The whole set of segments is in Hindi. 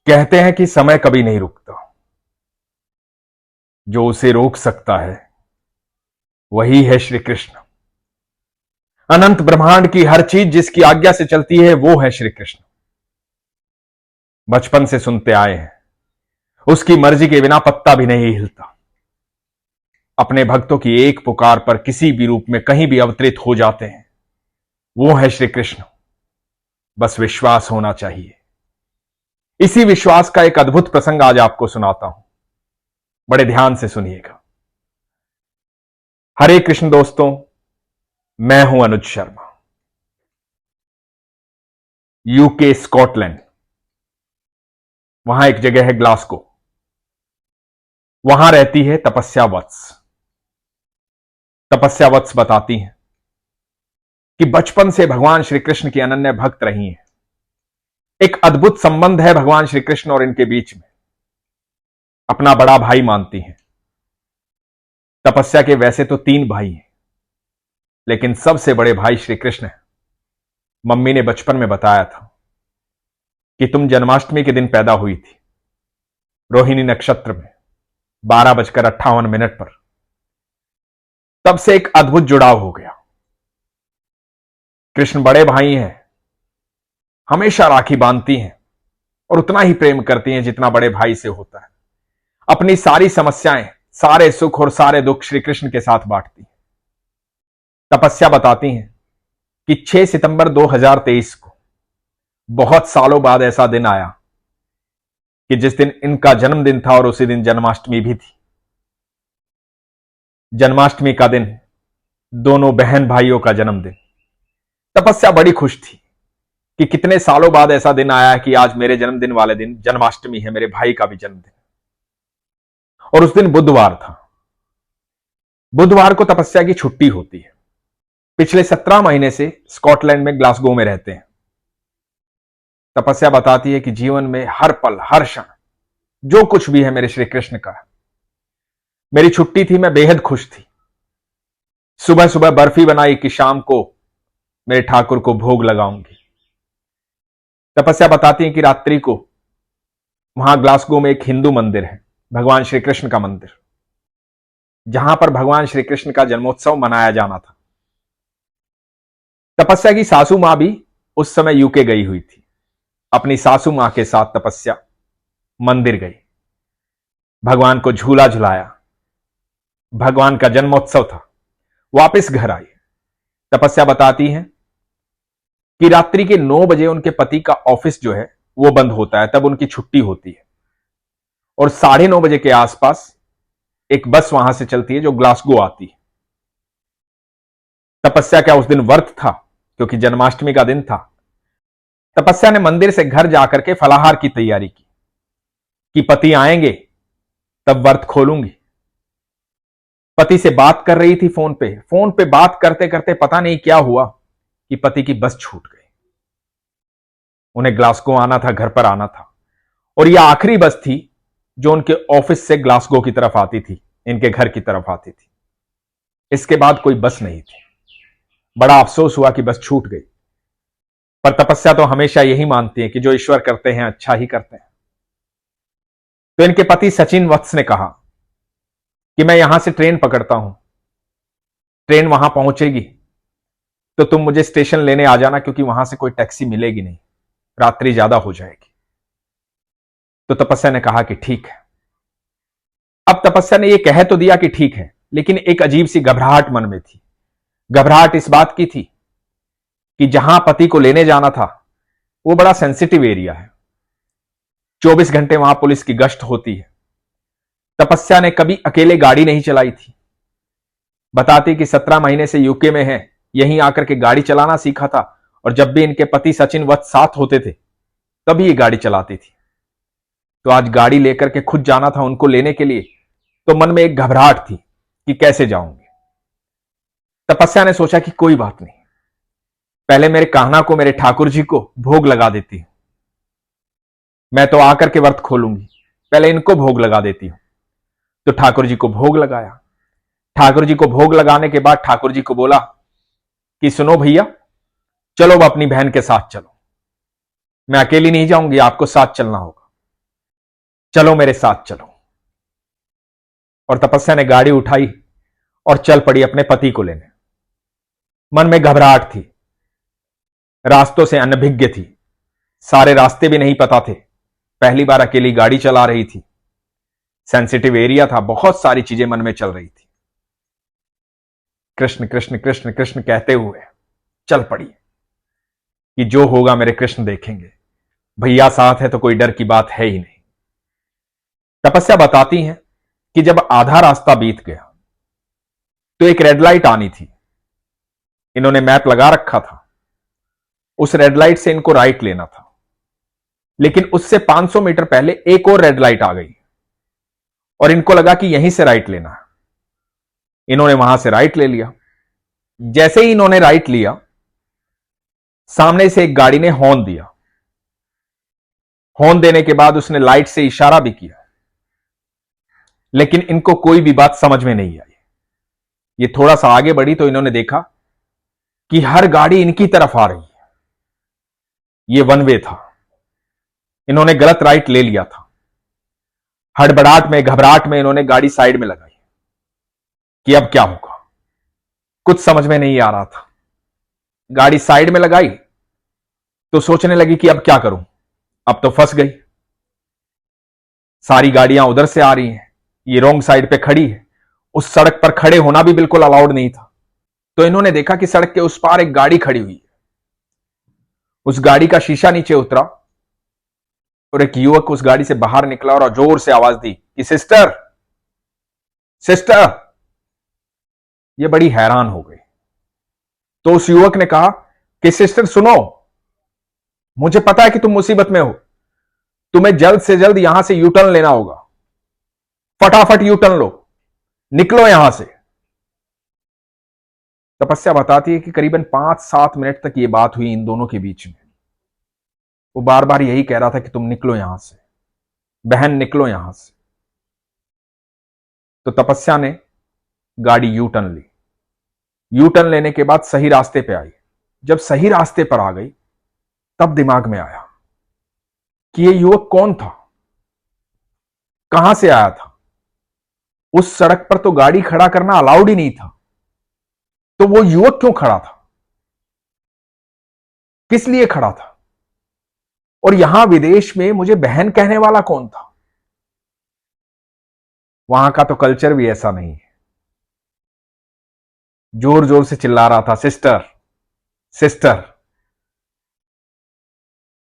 कहते हैं कि समय कभी नहीं रुकता। जो उसे रोक सकता है वही है श्री कृष्ण। अनंत ब्रह्मांड की हर चीज जिसकी आज्ञा से चलती है वो है श्री कृष्ण। बचपन से सुनते आए हैं, उसकी मर्जी के बिना पत्ता भी नहीं हिलता। अपने भक्तों की एक पुकार पर किसी भी रूप में कहीं भी अवतरित हो जाते हैं। वो है श्री कृष्ण। बस विश्वास होना चाहिए। इसी विश्वास का एक अद्भुत प्रसंग आज आपको सुनाता हूं। बड़े ध्यान से सुनिएगा। हरे कृष्ण दोस्तों, मैं हूं अनुज शर्मा। यूके स्कॉटलैंड, वहां एक जगह है ग्लासगो। वहां रहती है तपस्या वत्स। तपस्या वत्स बताती हैं कि बचपन से भगवान श्री कृष्ण की अनन्य भक्त रही हैं। एक अद्भुत संबंध है भगवान श्री कृष्ण और इनके बीच में। अपना बड़ा भाई मानती हैं। तपस्या के वैसे तो 3 भाई हैं, लेकिन सबसे बड़े भाई श्री कृष्ण हैं। मम्मी ने बचपन में बताया था कि तुम जन्माष्टमी के दिन पैदा हुई थी, रोहिणी नक्षत्र में 12:58 पर। तब से एक अद्भुत जुड़ाव हो गया। कृष्ण बड़े भाई हैं, हमेशा राखी बांधती हैं और उतना ही प्रेम करती हैं जितना बड़े भाई से होता है। अपनी सारी समस्याएं, सारे सुख और सारे दुख श्री कृष्ण के साथ बांटती हैं। तपस्या बताती हैं कि 6 सितंबर 2023 को बहुत सालों बाद ऐसा दिन आया कि जिस दिन इनका जन्मदिन था और उसी दिन जन्माष्टमी भी थी। जन्माष्टमी का दिन दोनों बहन भाइयों का जन्मदिन। तपस्या बड़ी खुश थी कि कितने सालों बाद ऐसा दिन आया कि आज मेरे जन्मदिन वाले दिन जन्माष्टमी है, मेरे भाई का भी जन्मदिन। और उस दिन बुधवार था। बुधवार को तपस्या की छुट्टी होती है। पिछले 17 महीने से स्कॉटलैंड में ग्लासगो में रहते हैं। तपस्या बताती है कि जीवन में हर पल, हर क्षण जो कुछ भी है मेरे श्री कृष्ण का है। मेरी छुट्टी थी, मैं बेहद खुश थी। सुबह सुबह बर्फी बनाई कि शाम को मेरे ठाकुर को भोग लगाऊंगी। तपस्या बताती है कि रात्रि को वहां ग्लासगो में एक हिंदू मंदिर है, भगवान श्री कृष्ण का मंदिर, जहां पर भगवान श्री कृष्ण का जन्मोत्सव मनाया जाना था। तपस्या की सासू मां भी उस समय यूके गई हुई थी। अपनी सासू मां के साथ तपस्या मंदिर गई, भगवान को झूला झुलाया। भगवान का जन्मोत्सव था। वापस घर आई। तपस्या बताती हैं कि रात्रि के 9 बजे उनके पति का ऑफिस जो है वो बंद होता है, तब उनकी छुट्टी होती है। और 9:30 बजे के आसपास एक बस वहां से चलती है जो ग्लासगो आती है। तपस्या का उस दिन व्रत था क्योंकि जन्माष्टमी का दिन था। तपस्या ने मंदिर से घर जाकर के फलाहार की तैयारी की कि पति आएंगे तब व्रत खोलूंगी। पति से बात कर रही थी फोन पे बात करते करते पता नहीं क्या हुआ कि पति की बस छूट गई। उन्हें ग्लासगो आना था, घर पर आना था, और यह आखिरी बस थी जो उनके ऑफिस से ग्लासगो की तरफ आती थी, इनके घर की तरफ आती थी। इसके बाद कोई बस नहीं थी। बड़ा अफसोस हुआ कि बस छूट गई। पर तपस्या तो हमेशा यही मानती है कि जो ईश्वर करते हैं अच्छा ही करते हैं। तो इनके पति सचिन वत्स ने कहा कि मैं यहां से ट्रेन पकड़ता हूं, ट्रेन वहां पहुंचेगी तो तुम मुझे स्टेशन लेने आ जाना, क्योंकि वहां से कोई टैक्सी मिलेगी नहीं, रात्रि ज्यादा हो जाएगी। तो तपस्या ने कहा कि ठीक है। अब तपस्या ने यह कह तो दिया कि ठीक है, लेकिन एक अजीब सी घबराहट मन में थी। घबराहट इस बात की थी कि जहां पति को लेने जाना था वो बड़ा सेंसिटिव एरिया है। 24 घंटे वहां पुलिस की गश्त होती है। तपस्या ने कभी अकेले गाड़ी नहीं चलाई थी। बताती कि 17 महीने से यूके में है, यहीं आकर के गाड़ी चलाना सीखा था, और जब भी इनके पति सचिन वत्स साथ होते थे तभी ये गाड़ी चलाती थी। तो आज गाड़ी लेकर के खुद जाना था उनको लेने के लिए, तो मन में एक घबराहट थी कि कैसे जाऊंगी। तपस्या ने सोचा कि कोई बात नहीं, पहले मेरे कान्हा को, मेरे ठाकुर जी को भोग लगा देती हूं। मैं तो आकर के व्रत खोलूंगी, पहले इनको भोग लगा देती हूं। तो ठाकुर जी को भोग लगाया। ठाकुर जी को भोग लगाने के बाद ठाकुर जी को बोला कि सुनो भैया, चलो अब अपनी बहन के साथ चलो, मैं अकेली नहीं जाऊंगी, आपको साथ चलना होगा। चलो मेरे साथ चलो। और तपस्या ने गाड़ी उठाई और चल पड़ी अपने पति को लेने। मन में घबराहट थी, रास्तों से अनभिज्ञ थी, सारे रास्ते भी नहीं पता थे, पहली बार अकेली गाड़ी चला रही थी, सेंसिटिव एरिया था, बहुत सारी चीजें मन में चल रही थी। कृष्ण कृष्ण कृष्ण कृष्ण कहते हुए चल पड़ी कि जो होगा मेरे कृष्ण देखेंगे, भैया साथ है तो कोई डर की बात है ही नहीं। तपस्या बताती हैं कि जब आधा रास्ता बीत गया तो एक रेड लाइट आनी थी। इन्होंने मैप लगा रखा था, उस रेड लाइट से इनको राइट लेना था, लेकिन उससे 500 मीटर पहले एक और रेड लाइट आ गई और इनको लगा कि यहीं से राइट लेना है। इन्होंने वहां से राइट ले लिया। जैसे ही इन्होंने राइट लिया, सामने से एक गाड़ी ने हॉर्न दिया। हॉर्न देने के बाद उसने लाइट से इशारा भी किया, लेकिन इनको कोई भी बात समझ में नहीं आई। ये थोड़ा सा आगे बढ़ी तो इन्होंने देखा कि हर गाड़ी इनकी तरफ आ रही है। ये वन वे था, इन्होंने गलत राइट ले लिया था। हड़बड़ाहट में, घबराहट में इन्होंने गाड़ी साइड में लगाई कि अब क्या होगा, कुछ समझ में नहीं आ रहा था। गाड़ी साइड में लगाई तो सोचने लगी कि अब क्या करूं, अब तो फंस गई। सारी गाड़ियां उधर से आ रही हैं, ये रॉन्ग साइड पे खड़ी है। उस सड़क पर खड़े होना भी बिल्कुल अलाउड नहीं था। तो इन्होंने देखा कि सड़क के उस पार एक गाड़ी खड़ी हुई है। उस गाड़ी का शीशा नीचे उतरा और एक युवक उस गाड़ी से बाहर निकला और जोर से आवाज दी कि सिस्टर, सिस्टर। ये बड़ी हैरान हो गई। तो उस युवक ने कहा कि सिस्टर सुनो, मुझे पता है कि तुम मुसीबत में हो, तुम्हें जल्द से जल्द यहां से यू टर्न लेना होगा, फटाफट यू टर्न लो, निकलो यहां से। तपस्या बताती है कि करीबन 5-7 मिनट तक ये बात हुई इन दोनों के बीच में। वो बार बार यही कह रहा था कि तुम निकलो यहां से, बहन निकलो यहां से। तो तपस्या ने गाड़ी यू टर्न ली। यू टर्न लेने के बाद सही रास्ते पे आई। जब सही रास्ते पर आ गई तब दिमाग में आया कि ये युवक कौन था, कहां से आया था। उस सड़क पर तो गाड़ी खड़ा करना अलाउड ही नहीं था, तो वो युवक क्यों खड़ा था, किस लिए खड़ा था, और यहां विदेश में मुझे बहन कहने वाला कौन था। वहां का तो कल्चर भी ऐसा नहीं है। जोर जोर से चिल्ला रहा था, सिस्टर, सिस्टर।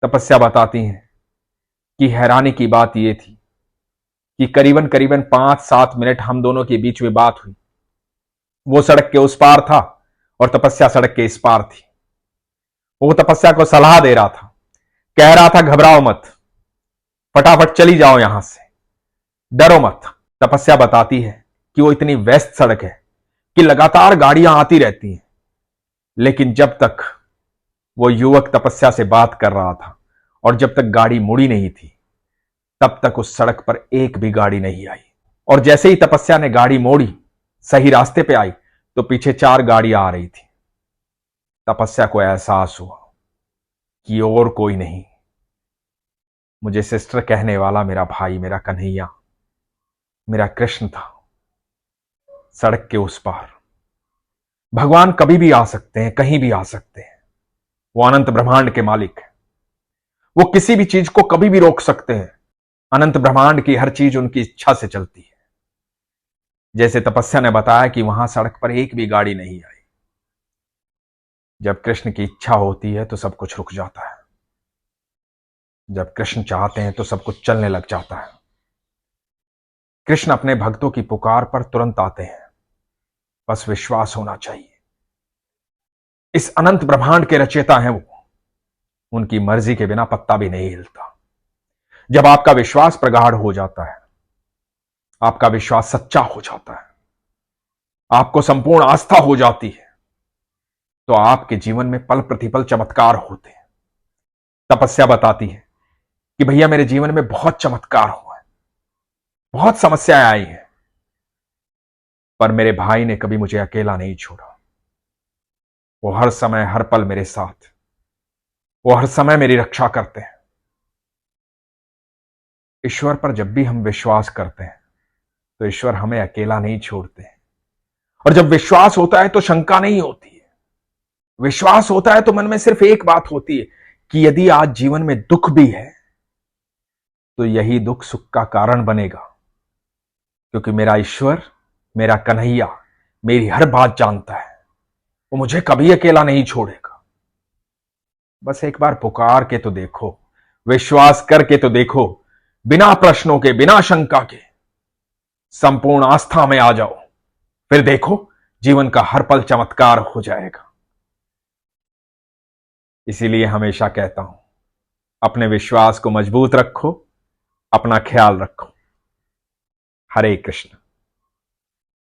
तपस्या बताती हैं कि हैरानी की बात यह थी कि करीबन करीबन 5-7 मिनट हम दोनों के बीच में बात हुई। वो सड़क के उस पार था और तपस्या सड़क के इस पार थी। वो तपस्या को सलाह दे रहा था, कह रहा था घबराओ मत, फटाफट चली जाओ यहां से, डरो मत। तपस्या बताती है कि वो इतनी व्यस्त सड़क है कि लगातार गाड़ियां आती रहती हैं, लेकिन जब तक वो युवक तपस्या से बात कर रहा था और जब तक गाड़ी मुड़ी नहीं थी, तब तक उस सड़क पर एक भी गाड़ी नहीं आई। और जैसे ही तपस्या ने गाड़ी मोड़ी, सही रास्ते पे आई, तो पीछे 4 गाड़ियां आ रही थी। तपस्या को एहसास हुआ कि और कोई नहीं, मुझे सिस्टर कहने वाला मेरा भाई, मेरा कन्हैया, मेरा कृष्ण था, सड़क के उस पार। भगवान कभी भी आ सकते हैं, कहीं भी आ सकते हैं। वो अनंत ब्रह्मांड के मालिक है, वो किसी भी चीज को कभी भी रोक सकते हैं। अनंत ब्रह्मांड की हर चीज उनकी इच्छा से चलती है। जैसे तपस्या ने बताया कि वहां सड़क पर एक भी गाड़ी नहीं आई। जब कृष्ण की इच्छा होती है तो सब कुछ रुक जाता है, जब कृष्ण चाहते हैं तो सब कुछ चलने लग जाता है। कृष्ण अपने भक्तों की पुकार पर तुरंत आते हैं, बस विश्वास होना चाहिए। इस अनंत ब्रह्मांड के रचयिता हैं वो, उनकी मर्जी के बिना पत्ता भी नहीं हिलता। जब आपका विश्वास प्रगाढ़ हो जाता है, आपका विश्वास सच्चा हो जाता है, आपको संपूर्ण आस्था हो जाती है, तो आपके जीवन में पल प्रतिपल चमत्कार होते हैं। तपस्या बताती है कि भैया मेरे जीवन में बहुत चमत्कार हुआ है, बहुत समस्याएं आई हैं, पर मेरे भाई ने कभी मुझे अकेला नहीं छोड़ा। वो हर समय हर पल मेरे साथ, वो हर समय मेरी रक्षा करते हैं। ईश्वर पर जब भी हम विश्वास करते हैं तो ईश्वर हमें अकेला नहीं छोड़ते हैं। और जब विश्वास होता है तो शंका नहीं होती है। विश्वास होता है तो मन में सिर्फ एक बात होती है कि यदि आज जीवन में दुख भी है तो यही दुख सुख का कारण बनेगा, क्योंकि मेरा ईश्वर, मेरा कन्हैया मेरी हर बात जानता है। वो मुझे कभी अकेला नहीं छोड़ेगा। बस एक बार पुकार के तो देखो, विश्वास करके तो देखो, बिना प्रश्नों के, बिना शंका के संपूर्ण आस्था में आ जाओ, फिर देखो जीवन का हर पल चमत्कार हो जाएगा। इसीलिए हमेशा कहता हूं, अपने विश्वास को मजबूत रखो, अपना ख्याल रखो। हरे कृष्ण।